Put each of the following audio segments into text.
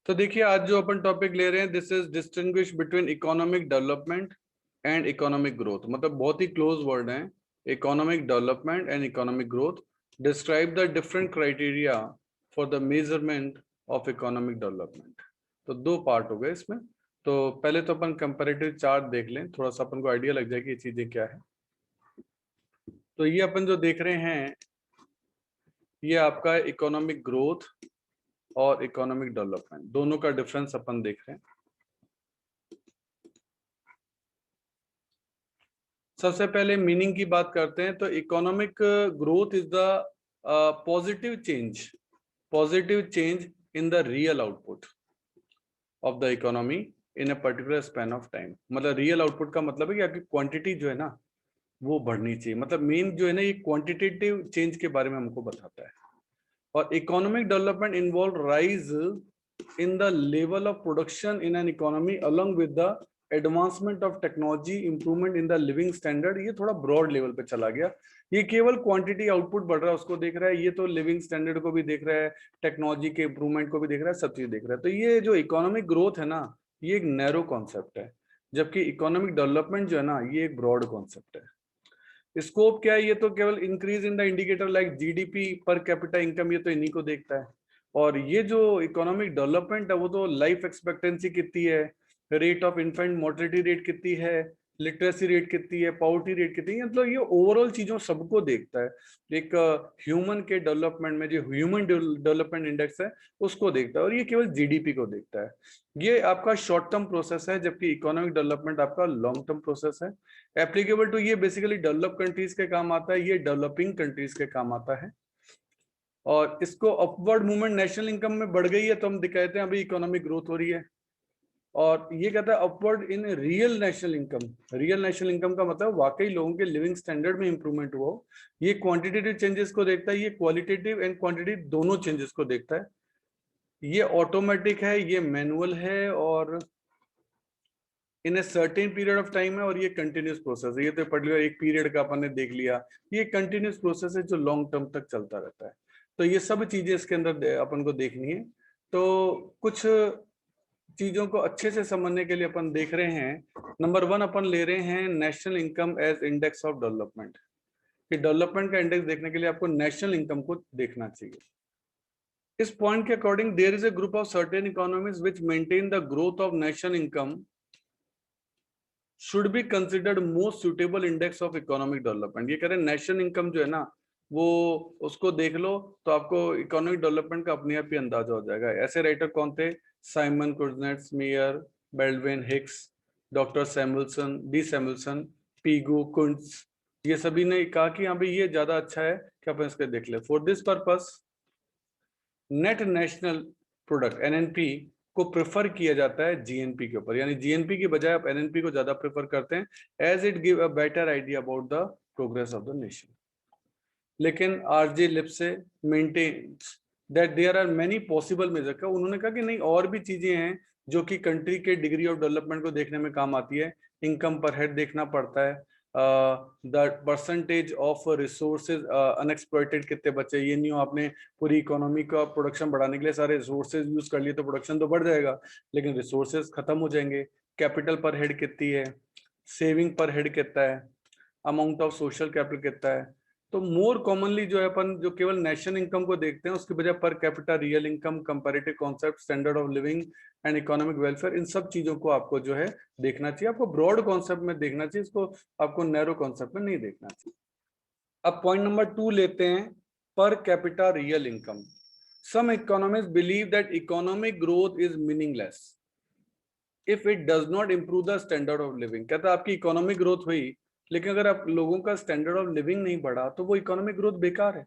तो देखिए आज जो अपन टॉपिक ले रहे हैं this is distinguish between economic development and economic growth. मतलब बहुत ही क्लोज वर्ड है। Economic development and economic growth describe the different criteria for the measurement of economic development. तो दो पार्ट हो गए इसमें। तो पहले तो अपन कंपैरेटिव चार्ट देख लें, थोड़ा सा अपन को आइडिया लग जाए कि ये चीजें क्या है। तो ये अपन जो देख रहे हैं ये आपका इकोनॉमिक ग्रोथ और इकोनॉमिक डेवलपमेंट दोनों का डिफरेंस अपन देख रहे हैं। सबसे पहले मीनिंग की बात करते हैं। तो economic growth is the positive change in the real output of the economy in a particular span of time. मतलब रियल आउटपुट का मतलब है कि आपकी क्वांटिटी जो है ना वो बढ़नी चाहिए। मतलब मेन जो है ना ये क्वांटिटेटिव चेंज के बारे में हमको बताता है। और economic development involve rise in the level of production in an economy along with the advancement of technology, improvement in the living standard। ये थोड़ा ब्रॉड लेवल पे चला गया। ये केवल क्वांटिटी आउटपुट बढ़ रहा है उसको देख रहा है, ये तो लिविंग स्टैंडर्ड को भी देख रहा है, टेक्नोलॉजी के इंप्रूवमेंट को भी देख रहा है, सब चीज देख रहा है। तो ये जो इकोनॉमिक ग्रोथ है ना ये एक नैरो कॉन्सेप्ट है, जबकि इकोनॉमिक डेवलपमेंट जो है ना ये एक ब्रॉड कॉन्सेप्ट है। स्कोप क्या है? ये तो केवल increase in the indicator like GDP पर कैपिटा इनकम, ये तो इन्हीं को देखता है। और ये जो इकोनॉमिक डेवलपमेंट है वो तो लाइफ एक्सपेक्टेंसी कितनी है, rate of infant mortality rate कितनी है, लिटरेसी रेट कितनी है, पॉवर्टी रेट कितनी है, मतलब ये ओवरऑल चीजों सबको देखता है। एक ह्यूमन के डेवलपमेंट में जो ह्यूमन डेवलपमेंट इंडेक्स है उसको देखता है, और ये केवल जीडीपी को देखता है। ये आपका शॉर्ट टर्म प्रोसेस है, जबकि इकोनॉमिक डेवलपमेंट आपका लॉन्ग टर्म प्रोसेस है। एप्लीकेबल टू ये बेसिकली डेवलप कंट्रीज के काम आता है, ये डेवलपिंग कंट्रीज के काम आता है। और इसको अपवर्ड मूवमेंट नेशनल इनकम में बढ़ गई है तो हम कहते हैं अभी इकोनॉमिक ग्रोथ हो रही है। और ये कहता है upward in real national income. Real national income का मतलब वाकई लोगों के लिविंग स्टैंडर्ड में इंप्रूवमेंट हुआ हो। ये क्वांटिटेटिव चेंजेस को देखता है, ये क्वालिटेटिव एंड क्वांटिटेटिव दोनों चेंजेस को देखता है। ये ऑटोमेटिक है, ये मैनुअल है, और in a certain period of time है, और ये कंटिन्यूस प्रोसेस है। ये तो पर्टिकुलर एक पीरियड का अपन ने देख लिया, ये कंटिन्यूस प्रोसेस है जो लॉन्ग टर्म तक चलता रहता है। तो ये सब चीजें इसके अंदर अपन को देखनी है। तो कुछ चीजों को अच्छे से समझने के लिए अपन देख रहे हैं, नंबर वन अपन ले रहे हैं national income as index of development. कि डेवलपमेंट का इंडेक्स देखने के लिए आपको नेशनल इनकम को देखना चाहिए। इस पॉइंट के according there is a group of certain economies which maintain the growth of national income should be considered most suitable index of economic development. ये कह रहे हैं नेशनल इनकम जो है ना वो उसको देख लो तो आपको इकोनॉमिक डेवलपमेंट का अपने आप ही अंदाजा हो जाएगा। ऐसे राइटर कौन थे? Simon Kuznets, Meyer, Baldwin, Hicks, doctor Samuelson, D Samuelson, Pigou, कुंट्स, ये सभी ने कहा कि हाँ भाई ये ज्यादा अच्छा है कि अपन इसको देख ले। For this purpose net national product NNP को प्रेफर किया जाता है जीएनपी के ऊपर, यानी जीएनपी की बजाय आप एनएनपी को ज्यादा प्रेफर करते हैं, as it give a better idea about the progress of the nation. लेकिन R J Lipsey maintains that there are many possible measure का, उन्होंने कहा कि नहीं और भी चीजें हैं जो कि कंट्री के डिग्री ऑफ डेवलपमेंट को देखने में काम आती है। इनकम पर हेड देखना पड़ता है, द परसेंटेज ऑफ रिसोर्सेज अनएक्सप्लॉइटेड कितने बचे। ये नहीं हो आपने पूरी इकोनॉमी का प्रोडक्शन बढ़ाने के लिए सारे रिसोर्सेज यूज कर लिए तो प्रोडक्शन तो बढ़ जाएगा, लेकिन रिसोर्सेज खत्म हो जाएंगे। कैपिटल पर हेड कितनी है, सेविंग पर हेड कितना है, अमाउंट ऑफ सोशल कैपिटल कितना है। तो मोर कॉमनली जो है अपन जो केवल नेशनल इनकम को देखते हैं उसके बजाय per capita, real income, comparative concept, standard of living and economic welfare, इन सब चीजों को आपको जो है देखना चाहिए। आपको ब्रॉड कॉन्सेप्ट में देखना चाहिए, इसको आपको नैरो कॉन्सेप्ट में नहीं देखना चाहिए। अब पॉइंट नंबर 2 लेते हैं, per capita real income. Some economist believe that economic growth is meaningless if it does not improve the standard of living. कहता है आपकी इकोनॉमिक ग्रोथ हुई लेकिन अगर आप लोगों का स्टैंडर्ड ऑफ लिविंग नहीं बढ़ा तो वो इकोनॉमिक ग्रोथ बेकार है।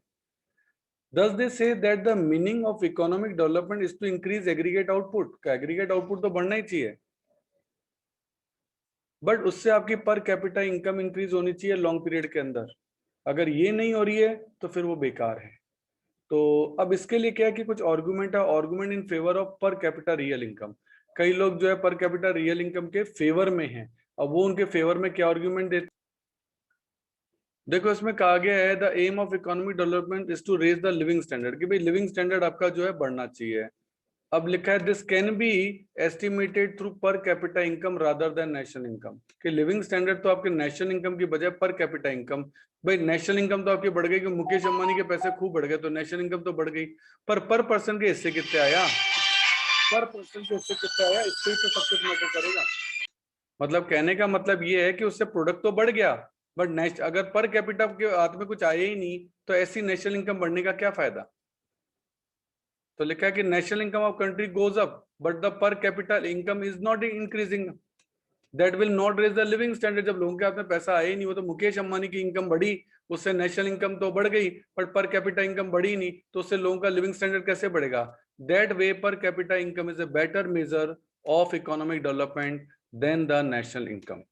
Thus they say that the meaning of economic development is to increase aggregate output। का aggregate output तो बढ़ना ही चाहिए, बट उससे आपकी पर कैपिटा इनकम इंक्रीज होनी चाहिए लॉन्ग पीरियड के अंदर। अगर ये नहीं हो रही है तो फिर वो बेकार है। तो अब इसके लिए क्या है कि कुछ आर्गुमेंट है, आर्गुमेंट इन फेवर ऑफ पर कैपिटा रियल इनकम। कई लोग जो है पर कैपिटा रियल इनकम के फेवर में हैं। अब वो उनके फेवर में क्या आर्गुमेंट देते, देखो इसमें कहा गया है the aim of economic development is to raise the living standard, कि भाई लिविंग स्टैंडर्ड आपका जो है बढ़ना चाहिए। अब लिखा है this can be estimated through पर capita income rather than national income, कि लिविंग स्टैंडर्ड तो आपके नेशनल इनकम की बजाय पर कैपिटा इनकम, भाई नेशनल इनकम तो आपकी बढ़ गई क्योंकि मुकेश अंबानी के पैसे खूब बढ़ गए तो नेशनल इनकम तो बढ़ गई, पर पर्सन के हिस्से कितने आया, पर पर्सन के हिस्से कितने आया, इससे ही तो सब कुछ मैटर करेगा। मतलब कहने का मतलब ये है कि उससे प्रोडक्ट तो बढ़ गया, बट अगर पर कैपिटा के हाथ में कुछ आया ही नहीं तो ऐसी नेशनल इनकम बढ़ने का क्या फायदा। तो लिखा है कि national income of country goes up but the per capital income is not increasing, that will not raise the living standard. जब लोगों के हाथ में पैसा आया ही नहीं, वो तो मुकेश अंबानी की इनकम बढ़ी, उससे नेशनल इनकम तो बढ़ गई बट पर कैपिटा इनकम बढ़ी नहीं, तो उससे लोगों का लिविंग स्टैंडर्ड कैसे बढ़ेगा। That way per capita income is a better measure of economic development than the national income.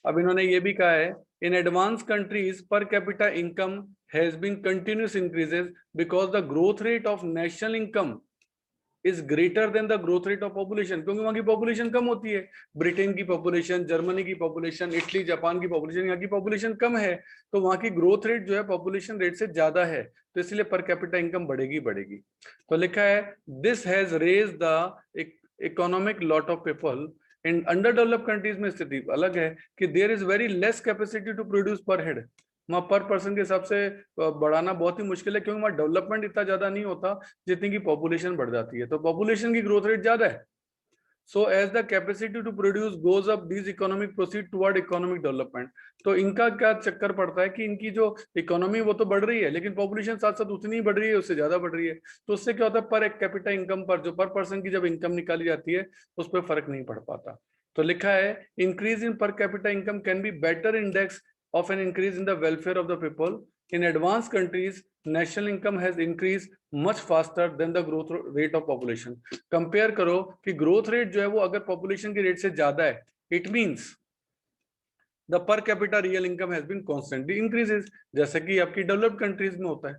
अब इन्होंने ये भी कहा है in advance countries per capita income has been continuous increases because the growth rate of national income is greater than the growth rate of population, क्योंकि वहां की population कम होती है। ब्रिटेन की पॉपुलेशन, जर्मनी की पॉपुलेशन, इटली जापान की population, यहाँ की पॉपुलेशन कम है, तो वहां की ग्रोथ रेट जो है पॉपुलेशन रेट से ज्यादा है, तो इसलिए पर कैपिटा इनकम बढ़ेगी बढ़ेगी। तो लिखा है this has raise the economic lot of people in under developed countries में स्थिति अलग है कि there is very less capacity to produce per head, वहां पर पर्सन के हिसाब से बढ़ाना बहुत ही मुश्किल है, क्योंकि वहां डेवलपमेंट इतना ज्यादा नहीं होता जितनी की पॉपुलेशन बढ़ जाती है, तो पॉपुलेशन की ग्रोथ रेट ज्यादा है। So as the capacity to produce goes up this economic proceed toward economic development. तो इनका क्या चक्कर पड़ता है कि इनकी जो इकोनॉमी वो तो बढ़ रही है लेकिन पॉपुलेशन साथ साथ उतनी ही बढ़ रही है, उससे ज्यादा बढ़ रही है, तो उससे क्या होता है पर एक कैपिटा इनकम पर जो पर पर्सन की जब इनकम निकाली जाती है उस पर फर्क नहीं पड़ पाता। तो लिखा है increase in per capita income can be better index of an increase in the welfare of the people. In advanced countries, national income has increased much faster than the growth rate of population. Compare करो कि growth rate जो है वो अगर population के rate से ज्यादा है, it means the per capita real income has been constantly increases, जैसे कि आपकी developed countries में होता है,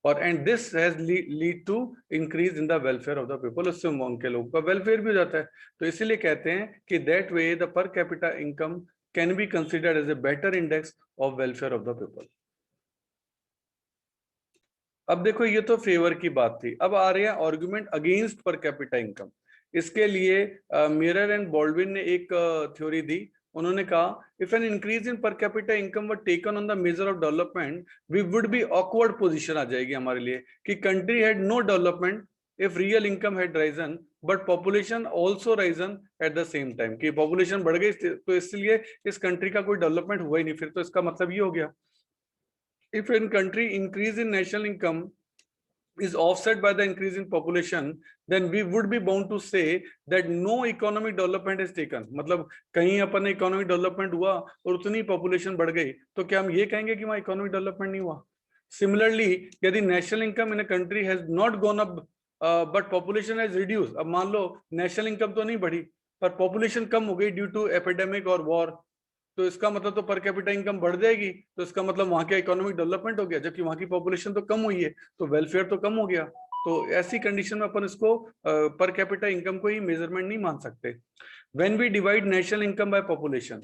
और and this has lead to increase in the welfare of the people, उससे उनके लोगों का welfare भी हो जाता है। तो इसीलिए कहते हैं कि that way the per capita income can be considered as a better index of welfare of the people. अब देखो ये तो फेवर की बात थी, अब आ रहे हैं आर्गुमेंट अगेंस्ट पर कैपिटा इनकम। इसके लिए मिरर एंड बॉल्डविन ने एक थ्योरी दी, उन्होंने कहा if N increase in per capita income were taken on the measure of development we would be awkward position आ जाएगी हमारे लिए कि country had no development if real income had risen but population also risen at the same time, कि population बढ़ गई तो इसलिए इस कंट्री का कोई डेवलपमेंट हुआ ही नहीं। फिर तो इसका मतलब ये हो गया if in country increase in national income is offset by the increase in population then we would be bound to say that no economic development is taken, मतलब कहीं अपन इकोनॉमिक डेवलपमेंट हुआ और उतनी पॉपुलेशन बढ़ गई तो क्या हम ये कहेंगे कि वहां इकोनॉमिक डेवलपमेंट नहीं हुआ। सिमिलरली यदि national income in a country has not gone up but population has reduce, अब मान लो नेशनल इनकम तो नहीं बढ़ी पर पॉपुलेशन कम हो गई ड्यू टू एपिडेमिक और वॉर, तो इसका मतलब तो पर कैपिटा इनकम बढ़ जाएगी, तो इसका मतलब वहां का इकोनॉमिक डेवलपमेंट हो गया, जबकि वहां की पॉपुलेशन तो कम हुई है तो वेलफेयर तो कम हो गया। तो ऐसी कंडीशन में अपन इसको पर कैपिटा इनकम को ही मेजरमेंट नहीं मान सकते। When we divide national income by population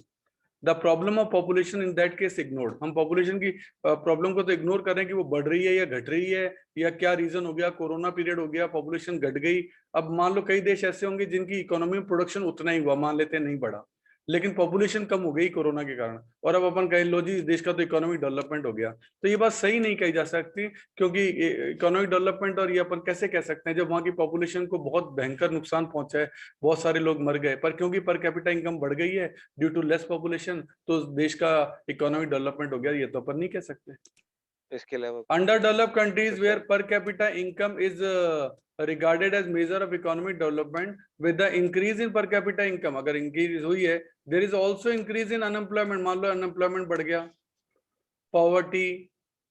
the problem of population in that case ignored, हम पॉपुलेशन की प्रॉब्लम को तो इग्नोर कर रहे हैं कि वो बढ़ रही है या घट रही है या क्या रीजन हो गया, कोरोना पीरियड हो गया पॉपुलेशन घट गई। अब मान लो कई देश ऐसे होंगे जिनकी इकोनॉमी प्रोडक्शन उतना ही हुआ, मान लेते हैं नहीं बढ़ा, लेकिन पॉपुलेशन कम हो गई कोरोना के कारण, और अब अपन कहें लो जी देश का तो इकोनॉमिक डेवलपमेंट हो गया, तो ये बात सही नहीं कही जा सकती, क्योंकि इकोनॉमिक डेवलपमेंट और ये अपन कैसे कह सकते हैं जब वहां की पॉपुलेशन को बहुत भयंकर नुकसान पहुंचा है, बहुत सारे लोग मर गए, पर क्योंकि पर कैपिटा इनकम बढ़ गई है ड्यू टू लेस पॉपुलेशन तो देश का इकोनॉमिक डेवलपमेंट हो गया, ये तो अपन नहीं कह सकते। इसके अलावा under developed countries where per capita income is regarded as measure of economic development with the increase in per capita income, अगर increase हुई है there is also increase in unemployment, मान लो unemployment बढ़ गया, poverty,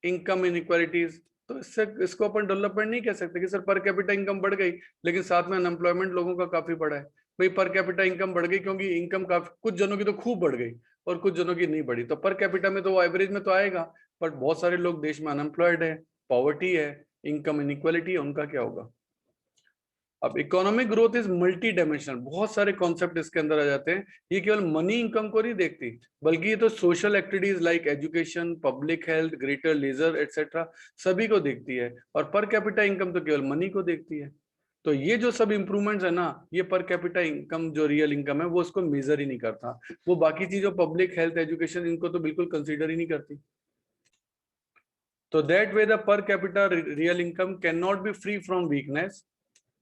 income inequalities, तो इससे इसको अपन development नहीं कह सकते कि सर पर कैपिटा इनकम बढ़ गई लेकिन साथ में अनएम्प्लॉयमेंट लोगों का काफी बढ़ा है। भाई पर कैपिटा इनकम बढ़ गई क्योंकि इनकम काफी कुछ जनों की तो खूब बढ़ गई और कुछ जनों की नहीं बढ़ी, तो पर कैपिटा में तो वो एवरेज में तो आएगा, बट बहुत सारे लोग देश में अनएम्प्लॉयड है, पॉवर्टी है, इनकम इनइक्वालिटी है, उनका क्या होगा। अब economic growth is multi dimensional, बहुत सारे कॉन्सेप्ट इसके अंदर आ जाते हैं, ये केवल मनी इनकम को नहीं देखती बल्कि ये तो social activities like education, public health, greater leisure etcetera सभी को देखती है, और पर कैपिटा इनकम तो केवल मनी को देखती है। तो ये जो सब इंप्रूवमेंट्स है ना, ये पर कैपिटा इनकम जो रियल इनकम है वो उसको मेजर ही नहीं करता। वो बाकी चीजों पब्लिक हेल्थ एजुकेशन इनको तो बिल्कुल कंसीडर ही नहीं करती। तो that way the per capita real income can not be free from weakness.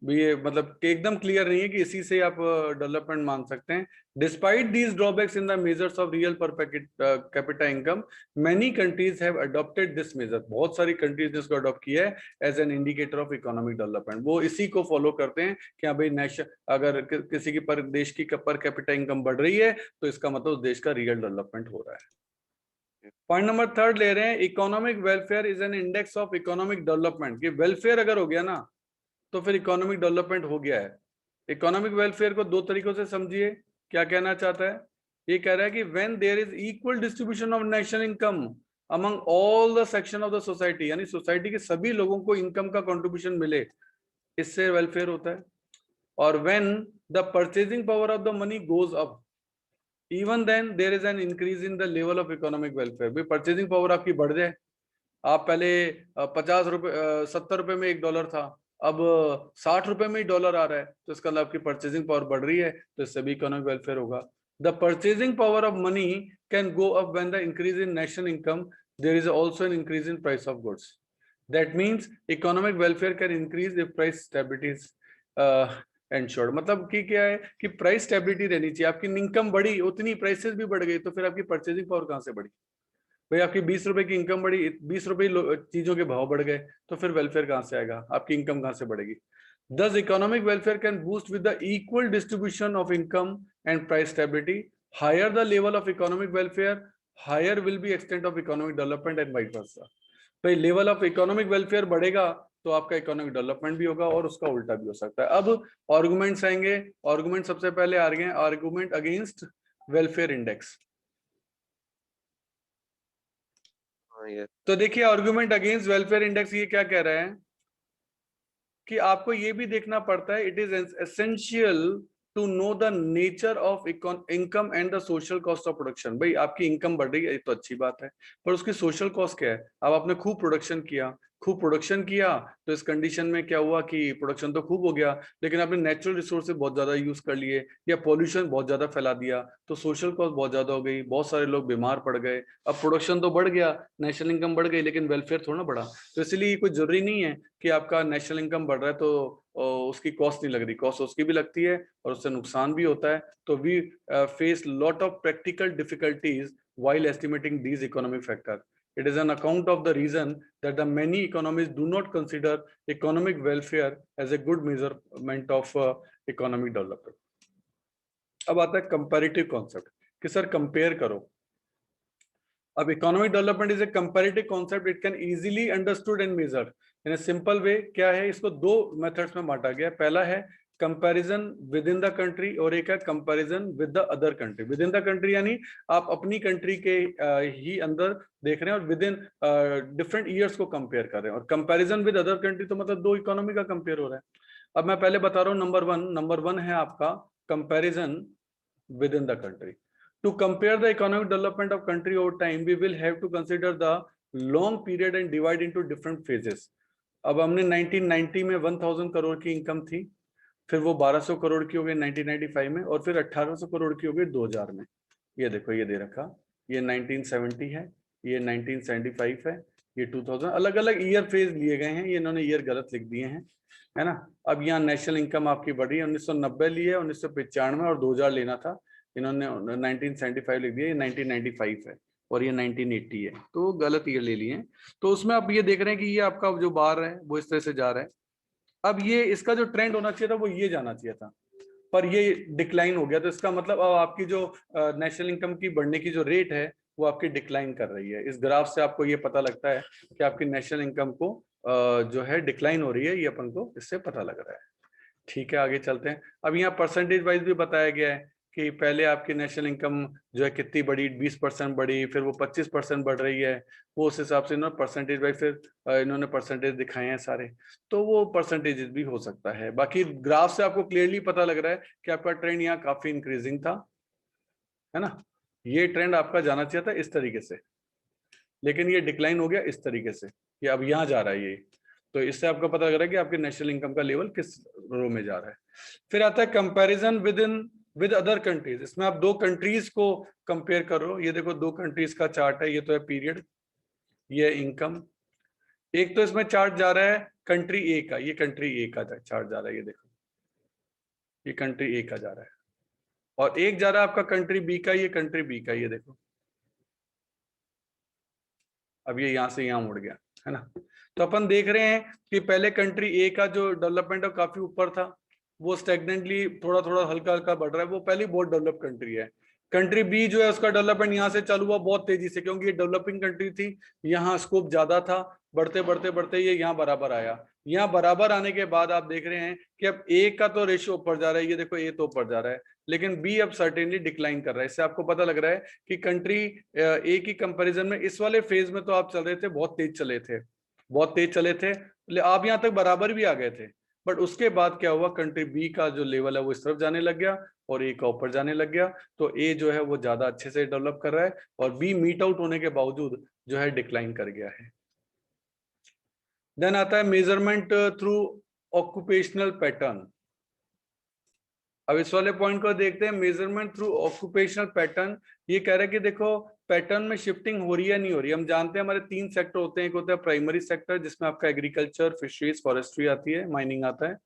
भी ये मतलब कि एकदम क्लियर नहीं है कि इसी से आप डेवलपमेंट मान सकते हैं। Despite these drawbacks in the measures of real per capita income, many countries have adopted this measure. बहुत सारी कंट्रीज ने इसको अडॉप्ट किया है as an indicator of economic development. वो इसी को फॉलो करते हैं कि हाँ भाई नेशन अगर किसी की पर देश की पर कैपिटा इनकम बढ़ रही है तो इसका मतलब देश का रियल डेवलपमेंट हो रहा है। पॉइंट नंबर 3 ले रहे हैं, economic welfare is an index of economic development. कि वेलफेयर अगर हो गया ना तो फिर इकोनॉमिक डेवलपमेंट हो गया है। इकोनॉमिक वेलफेयर को दो तरीकों से समझिए। क्या कहना चाहता है? ये कह रहा है कि when there is equal distribution of national income among all the section of the society, यानी सोसाइटी के सभी लोगों को इनकम का कंट्रीब्यूशन मिले, इससे वेलफेयर होता है। और when the purchasing power of the money goes up, even then there is an increase in the level of economic welfare. भाई परचेजिंग पावर आपकी बढ़ जाए, आप पहले 50 रुपए 70 रुपए में $1 था, अब 60 रुपए में ही डॉलर आ रहा है, तो इसका मतलब आपकी परचेजिंग पावर बढ़ रही है, तो इससे भी इकोनॉमिक वेलफेयर होगा। The purchasing power of money can go up when the increase in national income there is also an increase in price of goods. That means economic welfare can increase if price stability is ensured. मतलब कि क्या है कि price stability रहनी चाहिए। आपकी income बढ़ी, उतनी प्राइसेस भी बढ़ गई, तो फिर आपकी परचेजिंग पावर कहां से बढ़ी? भाई आपकी 20 रुपए की इनकम बढ़ी, 20 रुपए चीजों के भाव बढ़ गए, तो फिर वेलफेयर कहां से आएगा? आपकी इनकम कहां से बढ़ेगी? Thus, economic welfare can boost with the equal distribution of income and price stability. Higher the level of economic welfare, higher will be extent of economic development and vice versa. भाई level of economic welfare बढ़ेगा तो आपका economic development भी होगा, और उसका उल्टा भी हो सकता है। अब आर्गुमेंट्स आएंगे। आर्गुमेंट सबसे पहले आ रहे हैं आर्गुमेंट अगेंस्ट वेलफेयर इंडेक्स। तो देखिए आर्गुमेंट अगेंस्ट वेलफेयर इंडेक्स ये क्या कह रहा है कि आपको ये भी देखना पड़ता है, it is essential to know the nature of income and the social cost of production. भाई आपकी इनकम बढ़ रही है तो अच्छी बात है, पर उसकी सोशल कॉस्ट क्या है? अब आपने खूब प्रोडक्शन किया तो इस कंडीशन में क्या हुआ कि प्रोडक्शन तो खूब हो गया, लेकिन आपने नेचुरल रिसोर्सेज बहुत ज्यादा यूज कर लिए या पॉल्यूशन बहुत ज्यादा फैला दिया, तो सोशल कॉस्ट बहुत ज्यादा हो गई, बहुत सारे लोग बीमार पड़ गए। अब प्रोडक्शन तो बढ़ गया, नेशनल इनकम बढ़ गई, लेकिन वेलफेयर थोड़ा बढ़ा। तो इसलिए कोई जरूरी नहीं है कि आपका नेशनल इनकम बढ़ रहा है तो उसकी कॉस्ट नहीं लग रही, कॉस्ट उसकी भी लगती है और उससे नुकसान भी होता है। तो we face lot of practical difficulties while estimating these economic factors. It is an account of the reason that the many economists do not consider economic welfare as a good measurement of economic development. अब आता है comparative concept कि sir compare करो। अब economic development is a comparative concept, it can easily understood and measured in a simple way. क्या है, इसको दो मेथड्स में बांटा गया है। पहला है comparison with in the country और एक है comparison with the other country. With in the country यानी आप अपनी कंट्री के ही अंदर देख रहे हैं और विद इन डिफरेंट ईयर्स को कंपेयर कर रहे हैं। और कंपैरिजन विद अदर कंट्री तो मतलब दो इकोनॉमी का कंपेयर हो रहा है। अब मैं पहले बता रहा हूँ, नंबर वन है आपका comparison with in the country. To compare the economic development of country over time, we will have to consider the long period and divide into different phases. अब हमने 1990 में 1000 करोड़ की इनकम थी, फिर वो 1200 करोड़ की हो गई 1995 में, और फिर 1800 करोड़ की हो गई 2000 में। ये देखो ये दे रखा, ये 1970 है, ये 1975 है, ये 2000। अलग अलग ईयर फेज लिए गए हैं, ये इन्होंने ईयर गलत लिख दिए हैं, है ना। अब यहाँ नेशनल इनकम आपकी बढ़ी है, 1990 ली है, 1995 और 2000 लेना था, इन्होंने 1975 लिख दिया, ये 1995 है और ये 1980 है, तो गलत ईयर ले लिए हैं। तो उसमें आप ये देख रहे हैं कि ये आपका जो बार है वो इस तरह से जा रहा है। अब ये इसका जो ट्रेंड होना चाहिए था वो ये जाना चाहिए था, पर ये डिक्लाइन हो गया। तो इसका मतलब अब आपकी जो नेशनल इनकम की बढ़ने की जो रेट है वो आपकी डिक्लाइन कर रही है। इस ग्राफ से आपको ये पता लगता है कि आपकी नेशनल इनकम को जो है डिक्लाइन हो रही है, ये अपन को इससे पता लग रहा है। ठीक है, आगे चलते हैं। अब यहाँ परसेंटेज वाइज भी बताया गया है कि पहले आपकी नेशनल इनकम जो है कितनी बढ़ी, 20% बढ़ी, फिर वो 25% बढ़ रही है। वो उस हिसाब से इन्होंने परसेंटेज वाइज फिर इन्होंने परसेंटेज दिखाए हैं सारे, तो वो परसेंटेजेस भी हो सकता है। बाकी ग्राफ से आपको क्लियरली पता लग रहा है कि आपका ट्रेंड यहाँ काफी इंक्रीजिंग था, है ना। ये ट्रेंड आपका जाना चाहिए था इस तरीके से, लेकिन ये डिक्लाइन हो गया इस तरीके से कि अब यहाँ जा रहा है ये। तो इससे आपको पता लग रहा है कि आपके नेशनल इनकम का लेवल किस रो में जा रहा है। फिर आता है कंपैरिजन विद अदर कंट्रीज। इसमें आप दो कंट्रीज को कंपेयर करो। ये देखो दो कंट्रीज का चार्ट है, ये तो है पीरियड, ये इनकम। एक तो इसमें चार्ट जा रहा है कंट्री ए का, ये कंट्री ए का चार्ट जा रहा है, ये देखो ये कंट्री ए का जा रहा है, और एक जा रहा है आपका कंट्री बी का, ये कंट्री बी का, ये देखो अब ये यहां से यहां मुड़ गया है ना। तो अपन देख रहे हैं कि पहले कंट्री ए का जो डेवलपमेंट है काफी ऊपर था, वो स्टेगनेंटली थोड़ा थोड़ा हल्का हल्का बढ़ रहा है, वो पहली बहुत डेवलप कंट्री है। कंट्री बी जो है उसका डेवलपमेंट यहाँ से चालू हुआ बहुत तेजी से, क्योंकि ये डेवलपिंग कंट्री थी, यहाँ स्कोप ज्यादा था, बढ़ते बढ़ते बढ़ते ये यहाँ बराबर आया। यहाँ बराबर आने के बाद आप देख रहे हैं कि अब ए का तो रेशियो ऊपर जा रहा है, ये देखो ए तो ऊपर जा रहा है, लेकिन बी अब सर्टेनली डिक्लाइन कर रहा है। इससे आपको पता लग रहा है कि कंट्री ए की कंपैरिजन में इस वाले फेज में तो आप चल रहे थे, बहुत तेज चले थे, बहुत तेज चले थे, आप यहाँ तक बराबर भी आ गए थे। बट उसके बाद क्या हुआ, कंट्री बी का जो लेवल है वो इस तरफ जाने लग गया और ए का ऊपर जाने लग गया। तो ए जो है वो ज्यादा अच्छे से डेवलप कर रहा है और बी मीट आउट होने के बावजूद जो है डिक्लाइन कर गया है। देन आता है मेजरमेंट थ्रू ऑक्यूपेशनल पैटर्न। अब इस वाले पॉइंट को देखते हैं, मेजरमेंट थ्रू ऑक्यूपेशनल पैटर्न। ये कह रहा है कि देखो पैटर्न में शिफ्टिंग हो रही है नहीं हो रही। हम जानते हैं हमारे तीन सेक्टर होते हैं, एक होता है प्राइमरी सेक्टर जिसमें आपका एग्रीकल्चर, फिशरीज, फॉरेस्ट्री आती है, माइनिंग आता है।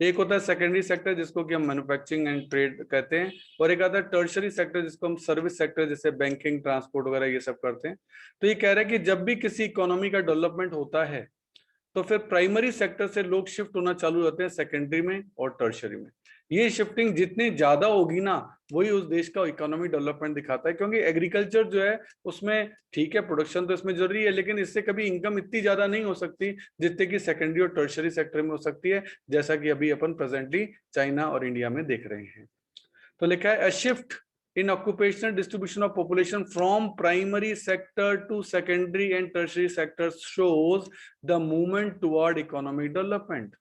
एक होता है सेकेंडरी सेक्टर जिसको कि हम मैन्युफैक्चरिंग एंड ट्रेड कहते हैं, और एक आता है टर्शरी सेक्टर जिसको हम सर्विस सेक्टर जैसे बैंकिंग, ट्रांसपोर्ट वगैरह ये सब करते हैं। तो ये कह रहा है कि जब भी किसी इकोनॉमी का डेवलपमेंट होता है तो फिर प्राइमरी सेक्टर से लोग शिफ्ट होना चालू होते हैं सेकेंडरी में और टर्शरी में। ये शिफ्टिंग जितनी ज्यादा होगी ना, वही उस देश का इकोनॉमिक डेवलपमेंट दिखाता है, क्योंकि एग्रीकल्चर जो है उसमें ठीक है प्रोडक्शन तो इसमें जरूरी है, लेकिन इससे कभी इनकम इतनी ज्यादा नहीं हो सकती जितने की सेकेंडरी और टर्शरी सेक्टर में हो सकती है, जैसा कि अभी अपन प्रेजेंटली चाइना और इंडिया में देख रहे हैं। तो लिखा है अ shift in occupational distribution of population from primary sector to secondary and tertiary sectors shows the movement toward economic development।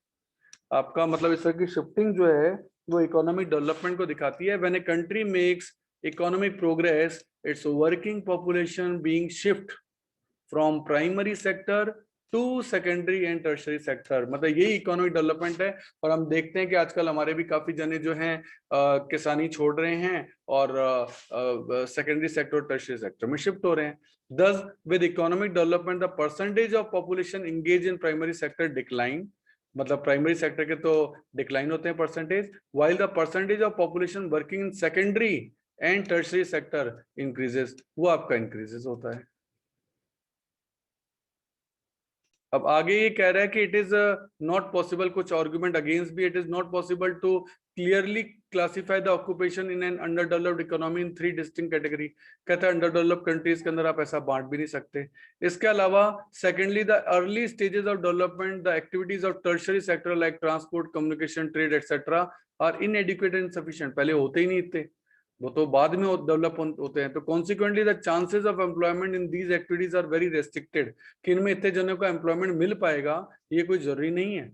आपका मतलब इस तरह की शिफ्टिंग जो है वो इकोनॉमिक डेवलपमेंट को दिखाती है। When a country makes economic progress, its working population being shift from primary sector to secondary and tertiary sector, मतलब यही इकोनॉमिक डेवलपमेंट है। और हम देखते हैं कि आजकल हमारे भी काफी जने जो हैं किसानी छोड़ रहे हैं और सेकेंडरी सेक्टर, टर्शरी सेक्टर में शिफ्ट हो रहे हैं। Thus, with economic development, the percentage of population engaged in primary sector decline, मतलब प्राइमरी सेक्टर के तो डिक्लाइन होते हैं percentage, while the percentage of population working in secondary and tertiary sector increases, वो आपका increases होता है। अब आगे ये कह रहा है कि इट इज नॉट पॉसिबल, कुछ आर्गुमेंट अगेंस्ट भी, it is not possible to clearly classify the occupation in an under developed economy in 3 distinct category. कहता है अंडर डेवलप्ड कंट्रीज के अंदर आप ऐसा बांट भी नहीं सकते। इसके अलावा secondly the early stages of development, the activities of tertiary sector like transport, communication, trade etcetera are inadequate and insufficient, पहले होते ही नहीं इतने, वो तो बाद में डेवलप होते हैं। तो consequently the chances of employment in these activities are very restricted, कि इनमें इतने जनों को एम्प्लॉयमेंट मिल पाएगा ये कोई जरूरी नहीं है।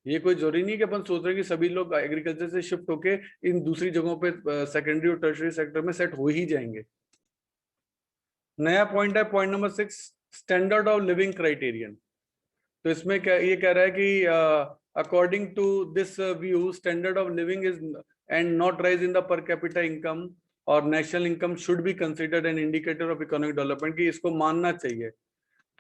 ये कोई जरूरी नहीं कि अपन सोच रहे हैं कि सभी लोग एग्रीकल्चर से शिफ्ट होके इन दूसरी जगहों पे सेकेंडरी और टर्शरी सेक्टर में सेट हो ही जाएंगे। नया पॉइंट है point number 6, standard of living criterion. तो इसमें क्या ये कह रहा है कि according to this view standard of living is and not rise in the per capita income और national income should be considered an indicator of economic development, कि इसको मानना चाहिए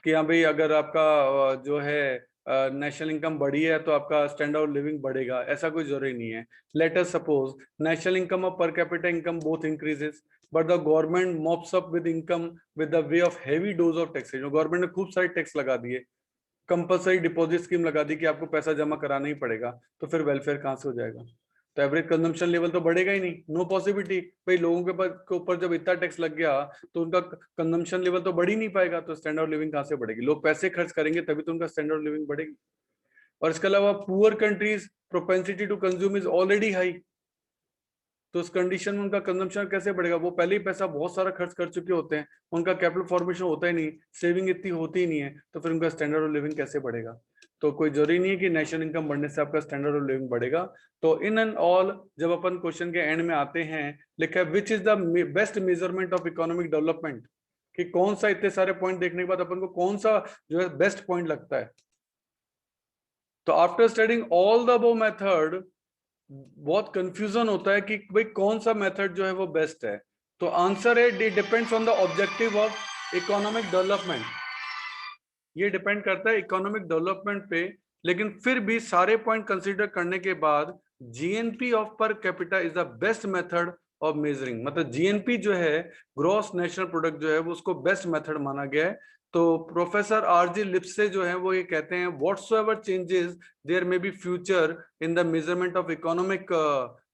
कि हाँ भाई अगर आपका जो है नेशनल इनकम बढ़ी है तो आपका स्टैंडर्ड ऑफ लिविंग बढ़ेगा, ऐसा कोई जरूरी नहीं है। Let us suppose national income और per capita income both increases, but the government mops up with income with the way of heavy dose of taxation. Government ने खूब सारे टैक्स लगा दिए, कंपलसरी डिपॉजिट स्कीम लगा दी कि आपको पैसा जमा कराना ही पड़ेगा, तो फिर वेलफेयर कहाँ से हो जाएगा? तो एवरेज कंजम्पशन लेवल तो बढ़ेगा ही नहीं, नो पॉसिबिलिटी। भाई लोगों के ऊपर जब इतना टैक्स लग गया तो उनका कंजम्पशन लेवल तो बढ़ ही नहीं पाएगा, तो स्टैंडर्ड लिविंग कहाँ से बढ़ेगी? लोग पैसे खर्च करेंगे तभी तो उनका स्टैंडर्ड लिविंग बढ़ेगी। और इसके अलावा poor countries propensity to consume is already high, तो उस कंडीशन में उनका कंजम्पशन कैसे बढ़ेगा? वो पहले ही पैसा बहुत सारा खर्च कर चुके होते हैं, उनका कैपिटल फॉर्मेशन होता ही नहीं, सेविंग इतनी होती ही नहीं है, तो फिर उनका स्टैंडर्ड ऑफ लिविंग कैसे बढ़ेगा? तो कोई जरूरी नहीं है कि नेशनल इनकम बढ़ने से आपका स्टैंडर्ड ऑफ लिविंग बढ़ेगा। तो इन एंड ऑल जब अपन क्वेश्चन के एंड में आते हैं, लिखा है which is the best measurement of economic development, कि कौन सा, इतने सारे पॉइंट देखने के बाद अपन को कौन सा जो है बेस्ट पॉइंट लगता है। तो after studying all the above method बहुत कंफ्यूजन होता है कि भाई कौन सा मेथड जो है वो बेस्ट है। तो आंसर है it depends on the objective of economic development. ये डिपेंड करता है इकोनॉमिक डेवलपमेंट पे, लेकिन फिर भी सारे पॉइंट कंसीडर करने के बाद GNP of per capita is the best method of measuring. मतलब जीएनपी जो है, ग्रॉस नेशनल प्रोडक्ट जो है वो उसको बेस्ट मेथड माना गया है। तो प्रोफेसर आरजी लिप्से जो है वो ये कहते हैं whatsoever changes there may be future in the measurement of economic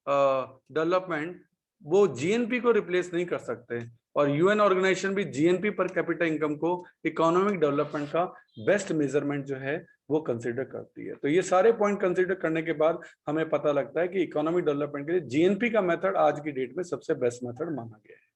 development, वो जीएनपी को रिप्लेस नहीं कर सकते। और यूएन ऑर्गेनाइजेशन भी जीएनपी पर कैपिटा इनकम को इकोनॉमिक डेवलपमेंट का बेस्ट मेजरमेंट जो है वो कंसीडर करती है। तो ये सारे पॉइंट कंसीडर करने के बाद हमें पता लगता है कि इकोनॉमिक डेवलपमेंट के लिए जीएनपी का मेथड आज की डेट में सबसे बेस्ट मेथड माना गया है।